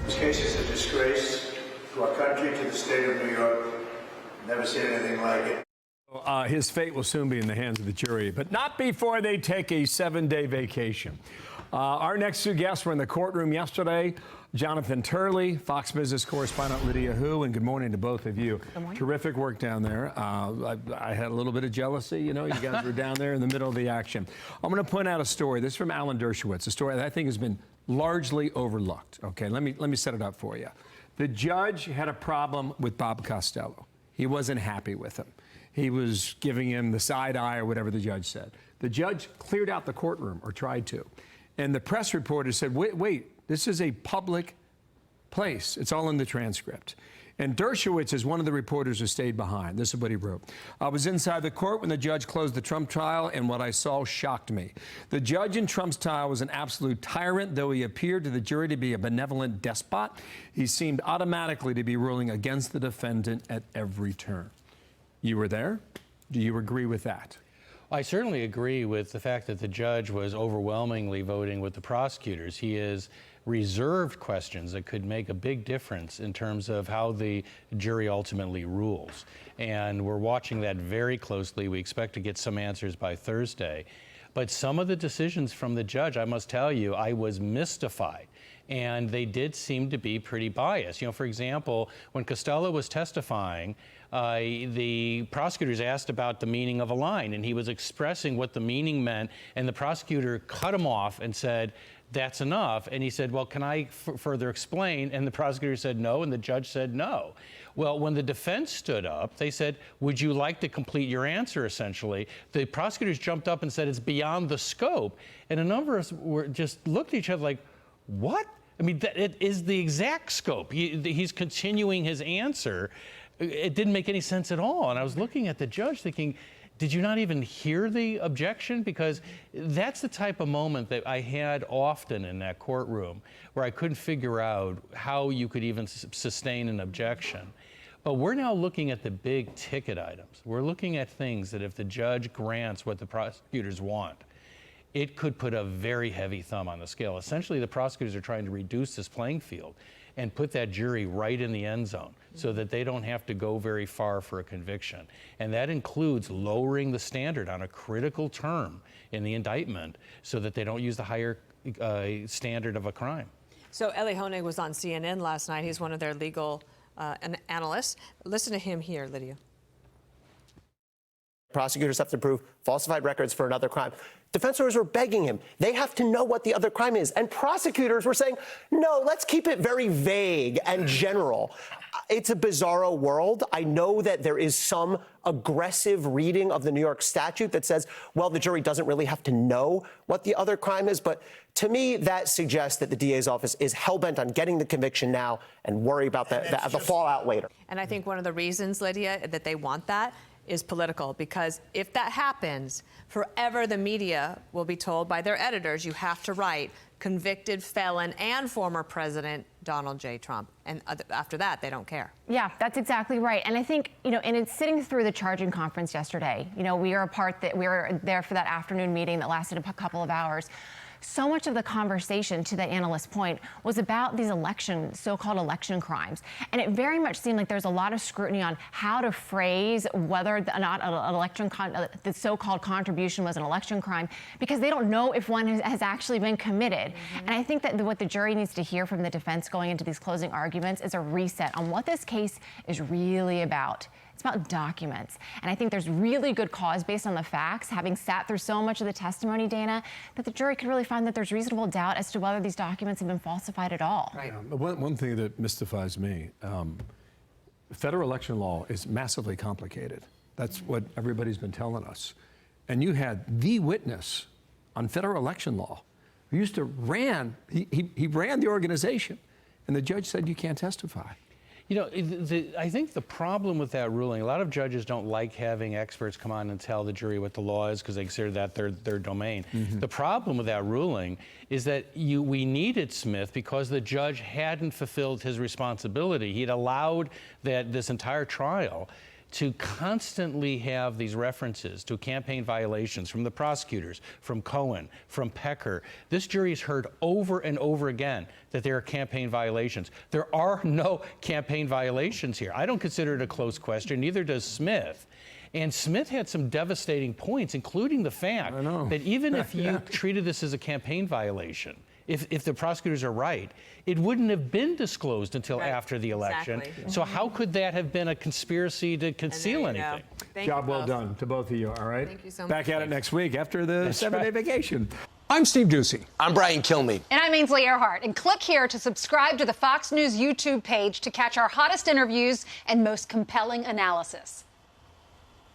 This case is a disgrace to our country, to the state of New York. Never seen anything like it. His fate will soon be in the hands of the jury, but not before they take a 7-day vacation. Our next two guests were in the courtroom yesterday. Jonathan Turley, Fox Business correspondent Lydia Hu, and good morning to both of you. Good morning. Terrific work down there. I had a little bit of jealousy. You know, you guys were down there in the middle of the action. I'm going to point out a story. This is from Alan Dershowitz, a story that I think has been largely overlooked. Okay, let me set it up for you. The judge had a problem with Bob Costello. He wasn't happy with him. He was giving him the side eye or whatever the judge said. The judge cleared out the courtroom, or tried to. And the press reporter said, wait, this is a public place. It's all in the transcript. And Dershowitz is one of the reporters who stayed behind. This is what he wrote. I was inside the court when the judge closed the Trump trial, and what I saw shocked me. The judge in Trump's trial was an absolute tyrant. Though he appeared to the jury to be a benevolent despot, he seemed automatically to be ruling against the defendant at every turn. You were there? Do you agree with that? I certainly agree with the fact that the judge was overwhelmingly voting with the prosecutors. He has reserved questions that could make a big difference in terms of how the jury ultimately rules. And we're watching that very closely. We expect to get some answers by Thursday. But some of the decisions from the judge, I must tell you, I was mystified. And they did seem to be pretty biased. You know, for example, when Costello was testifying, the prosecutors asked about the meaning of a line, and he was expressing what the meaning meant, and the prosecutor cut him off and said, "That's enough." And he said, "Well, can I further explain?" And the prosecutor said no, and the judge said no. Well, when the defense stood up, they said, "Would you like to complete your answer?" essentially. The prosecutors jumped up and said, "It's beyond the scope." And a number of us were just looked at each other like, what? I mean, it is the exact scope. He's continuing his answer. It didn't make any sense at all. And I was looking at the judge thinking, did you not even hear the objection? Because that's the type of moment that I had often in that courtroom where I couldn't figure out how you could even sustain an objection. But we're now looking at the big ticket items. We're looking at things that if the judge grants what the prosecutors want, it could put a very heavy thumb on the scale. Essentially, the prosecutors are trying to reduce this playing field and put that jury right in the end zone so that they don't have to go very far for a conviction. And that includes lowering the standard on a critical term in the indictment so that they don't use the higher standard of a crime. So Eli Honig was on CNN last night. He's one of their legal analysts. Listen to him here, Lydia. Prosecutors have to prove falsified records for another crime. Defense lawyers were begging him. They have to know what the other crime is. And prosecutors were saying, no, let's keep it very vague and general. It's a bizarro world. I know that there is some aggressive reading of the New York statute that says, well, the jury doesn't really have to know what the other crime is. But to me, that suggests that the DA's office is hell-bent on getting the conviction now and worry about the fallout later. And I think one of the reasons, Lydia, that they want that is political, because if that happens, forever the media will be told by their editors, you have to write convicted felon and former President Donald J. Trump. And after that, they don't care. Yeah, that's exactly right. And I think, you know, and it's sitting through the charging conference yesterday. You know, we were there for that afternoon meeting that lasted a couple of hours. So much of the conversation, to the analyst's point, was about these so-called election crimes. And it very much seemed like there's a lot of scrutiny on how to phrase whether or not the so-called contribution was an election crime, because they don't know if one has actually been committed. And I think that what the jury needs to hear from the defense going into these closing arguments is a reset on what this case is really about. It's about documents. And I think there's really good cause, based on the facts, having sat through so much of the testimony, Dana, that the jury could really find that there's reasonable doubt as to whether these documents have been falsified at all. Right. One thing that mystifies me, federal election law is massively complicated. That's what everybody's been telling us. And you had the witness on federal election law who used to he ran the organization, and the judge said you can't testify. You know, I think the problem with that ruling, a lot of judges don't like having experts come on and tell the jury what the law is because they consider that their domain. The problem with that ruling is that we needed Smith because the judge hadn't fulfilled his responsibility. He'd allowed this entire trial to constantly have these references to campaign violations from the prosecutors, from Cohen, from Pecker. This jury has heard over and over again that there are campaign violations. There are no campaign violations here. I don't consider it a close question, neither does Smith. And Smith had some devastating points, including the fact that even if you treated this as a campaign violation, if the prosecutors are right, it wouldn't have been disclosed until after the election. Exactly. So how could that have been a conspiracy to conceal anything? Job well done to both of you, all right? Thank you so much. Back at it next week after the 7-day vacation. I'm Steve Ducey. I'm Brian Kilmeade. And I'm Ainsley Earhart. And click here to subscribe to the Fox News YouTube page to catch our hottest interviews and most compelling analysis.